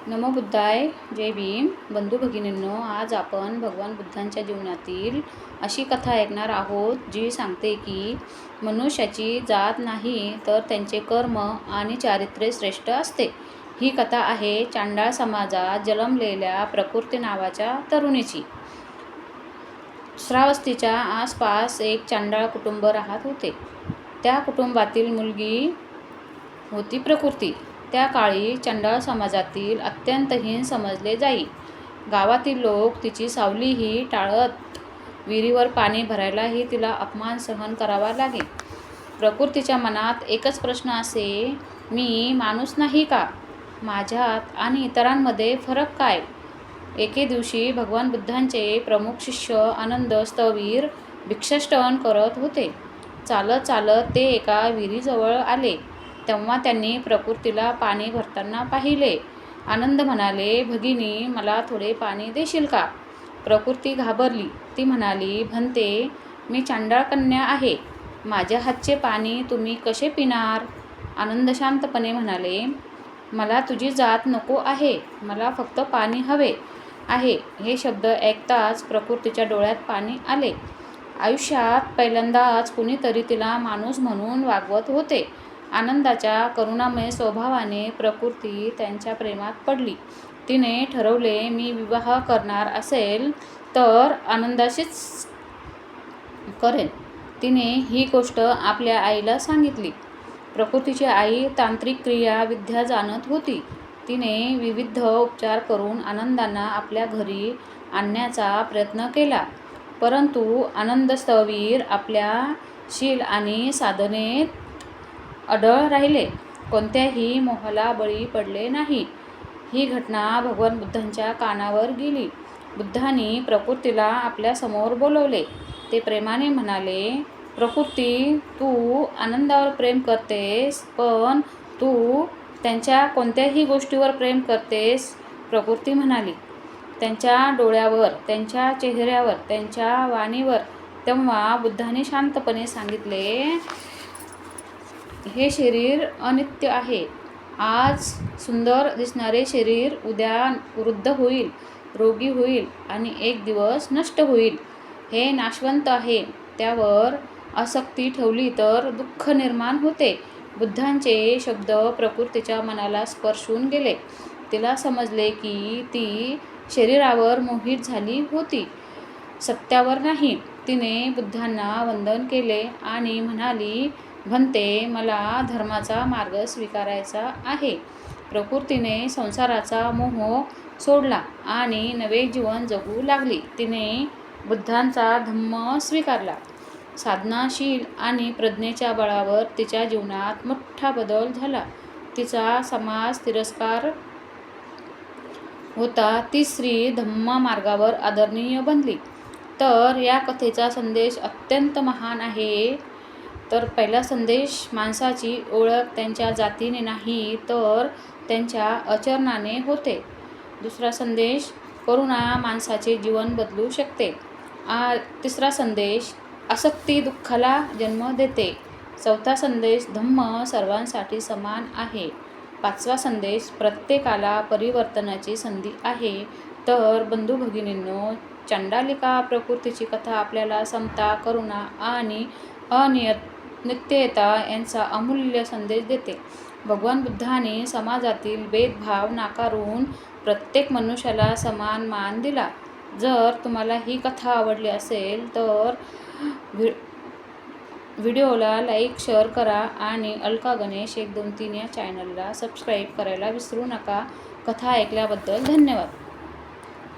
नमो बुद्धाय. जय भीम. बंधू भगिनींनो, आज आपण भगवान बुद्धांच्या जीवनातील अशी कथा ऐकणार आहोत जी सांगते की मनुष्याची जात नाही तर त्यांचे कर्म आणि चारित्र्य श्रेष्ठ असते. ही कथा आहे चांडाळ समाजात जन्मलेल्या प्रकृती नावाच्या तरुणीची. श्रावस्तीच्या आसपास एक चांडाळ कुटुंब राहत होते. त्या कुटुंबातील मुलगी होती प्रकृती. त्या काळी चांडाळ समाजातील अत्यंत हीन समजले जाई. गावातील लोक तिची सावलीही टाळत. विहिरीवर पाणी भरायलाही तिला अपमान सहन करावा लागे. प्रकृतीच्या मनात एकच प्रश्न असे, मी माणूस नाही का? माझ्यात आणि इतरांमध्ये फरक काय? एके दिवशी भगवान बुद्धांचे प्रमुख शिष्य आनंद स्थविर भिक्षाटन करत होते. चालत चालत ते एका विहिरीजवळ आले. तेव्हा त्यांनी प्रकृतीला पाणी भरताना पाहिले. आनंद म्हणाले, भगिनी, मला थोडे पाणी देशील का? प्रकृती घाबरली. ती म्हणाली, भंते, मी चांडाळ कन्या आहे. माझ्या हातचे पाणी तुम्ही कसे पिणार? आनंद शांतपणे म्हणाले, मला तुझी जात नको आहे. मला फक्त पाणी हवे आहे. हे शब्द ऐकताच प्रकृतीच्या डोळ्यात पाणी आले. आयुष्यात पहिल्यांदाच कुणीतरी तिला माणूस म्हणून वागवत होते. आनंदाच्या करुणामय स्वभावाने प्रकृती त्यांच्या प्रेमात पडली. तिने ठरवले, मी विवाह करणार असेल तर आनंदाशीच करेन. तिने ही गोष्ट आपल्या आईला सांगितली. प्रकृतीची आई तांत्रिक क्रिया विद्या जाणत होती. तिने विविध उपचार करून आनंदांना आपल्या घरी आणण्याचा प्रयत्न केला. परंतु आनंद स्थविर आपल्या शील आणि साधनेत अडळ राहिले. कोणत्याही मोहाला बळी पडले नाही. ही घटना भगवान बुद्धांच्या कानावर गेली. बुद्धांनी प्रकृतीला आपल्या समोर बोलवले. ते प्रेमाने म्हणाले, प्रकृती, तू आनंदावर प्रेम करतेस, पण तू त्यांच्या कोणत्याही गोष्टीवर प्रेम करतेस? प्रकृती म्हणाली. त्यांच्या डोळ्यावर, त्यांच्या चेहऱ्यावर, त्यांच्या वाणीवर. तेव्हा बुद्धांनी शांतपणे सांगितले, हे शरीर अनित्य आहे. आज सुंदर दिसणारे शरीर उद्या वृद्ध होईल, रोगी होईल आणि एक दिवस नष्ट होईल. हे नाशवंत आहे. त्यावर आसक्ती ठेवली तर दुःख निर्माण होते. बुद्धांचे शब्द प्रकृतीच्या मनाला स्पर्शून गेले. तिला समजले की ती शरीरावर मोहित झाली होती, सत्यावर नाही. तिने बुद्धांना वंदन केले आणि म्हणाली, भंते, मला धर्माचा मार्ग स्वीकारायचा आहे. प्रकृतीने संसाराचा मोह सोडला आणि नवे जीवन जगू लागली. तिने बुद्धांचा धम्म स्वीकारला. साधनाशील आणि प्रज्ञेच्या बळावर तिच्या जीवनात मोठा बदल झाला. तिचा समाज तिरस्कार होता. ती स्त्री धम्म मार्गावर आदरणीय बनली. तर या कथेचा संदेश अत्यंत महान आहे. तर पहिला संदेश, माणसाची ओळख त्यांच्या जातीने नाही तर त्यांच्या आचरणाने होते. दुसरा संदेश, करुणा माणसाचे जीवन बदलू शकते. तिसरा संदेश, आसक्ती दुःखाला जन्म देते. चौथा संदेश, धम्म सर्वांसाठी समान आहे. पाचवा संदेश, प्रत्येकाला परिवर्तनाची संधी आहे. तर बंधू भगिनींनो, चांडालिका प्रकृतीची कथा आपल्याला समता, करुणा आणि नित्यता यांचा अमूल्य संदेश देते. भगवान बुद्धांनी समाजातील भेदभाव नाकारून प्रत्येक मनुष्याला समान मान दिला. जर तुम्हाला ही कथा आवडली असेल तर व्हिडिओला लाईक, शेअर करा आणि अलका गणेश 123 या चॅनलला सबस्क्राईब करायला विसरू नका. कथा ऐकल्याबद्दल धन्यवाद.